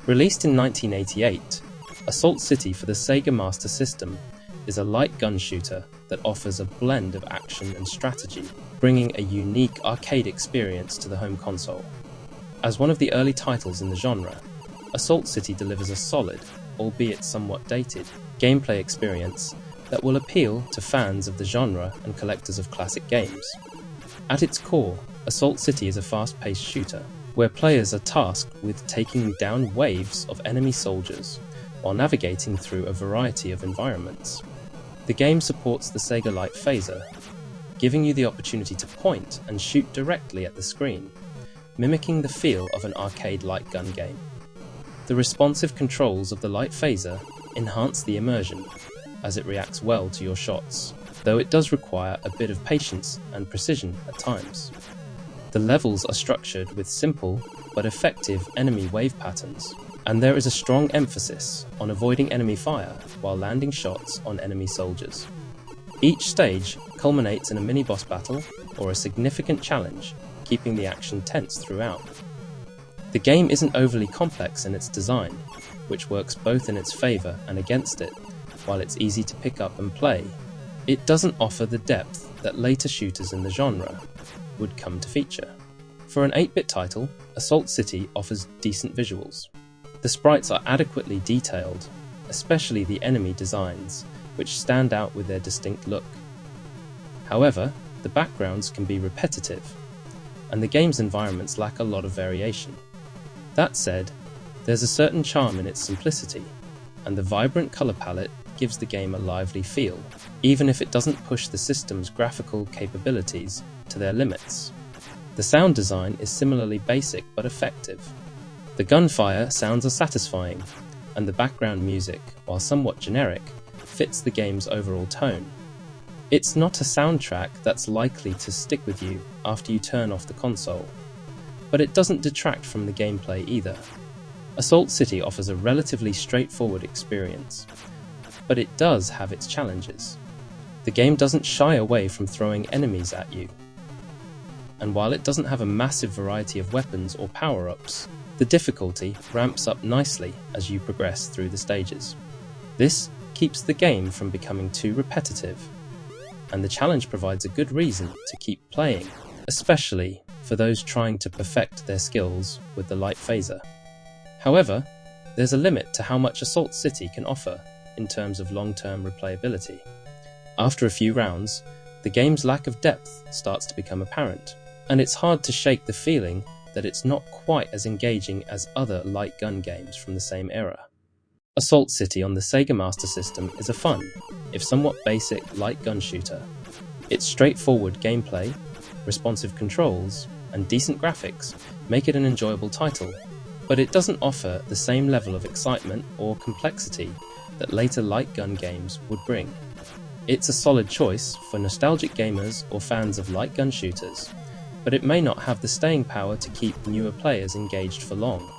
Released in 1988, Assault City for the Sega Master System is a light gun shooter that offers a blend of action and strategy, bringing a unique arcade experience to the home console. As one of the early titles in the genre, Assault City delivers a solid, albeit somewhat dated, gameplay experience that will appeal to fans of the genre and collectors of classic games. At its core, Assault City is a fast-paced shooter, where players are tasked with taking down waves of enemy soldiers while navigating through a variety of environments. The game supports the Sega Light Phaser, giving you the opportunity to point and shoot directly at the screen, mimicking the feel of an arcade light gun game. The responsive controls of the Light Phaser enhance the immersion, as it reacts well to your shots, though it does require a bit of patience and precision at times. The levels are structured with simple but effective enemy wave patterns, and there is a strong emphasis on avoiding enemy fire while landing shots on enemy soldiers. Each stage culminates in a mini-boss battle or a significant challenge, keeping the action tense throughout. The game isn't overly complex in its design, which works both in its favour and against it. While it's easy to pick up and play, it doesn't offer the depth that later shooters in the genre would come to feature. For an 8-bit title, Assault City offers decent visuals. The sprites are adequately detailed, especially the enemy designs, which stand out with their distinct look. However, the backgrounds can be repetitive, and the game's environments lack a lot of variation. That said, there's a certain charm in its simplicity, and the vibrant colour palette gives the game a lively feel, even if it doesn't push the system's graphical capabilities to their limits. The sound design is similarly basic but effective. The gunfire sounds are satisfying, and the background music, while somewhat generic, fits the game's overall tone. It's not a soundtrack that's likely to stick with you after you turn off the console, but it doesn't detract from the gameplay either. Assault City offers a relatively straightforward experience, but it does have its challenges. The game doesn't shy away from throwing enemies at you, and while it doesn't have a massive variety of weapons or power-ups, the difficulty ramps up nicely as you progress through the stages. This keeps the game from becoming too repetitive, and the challenge provides a good reason to keep playing, especially for those trying to perfect their skills with the Light Phaser. However, there's a limit to how much Assault City can offer in terms of long-term replayability. After a few rounds, the game's lack of depth starts to become apparent, and it's hard to shake the feeling that it's not quite as engaging as other light gun games from the same era. Assault City on the Sega Master System is a fun, if somewhat basic, light gun shooter. Its straightforward gameplay, responsive controls, and decent graphics make it an enjoyable title, but it doesn't offer the same level of excitement or complexity that later light gun games would bring. It's a solid choice for nostalgic gamers or fans of light gun shooters, but it may not have the staying power to keep newer players engaged for long.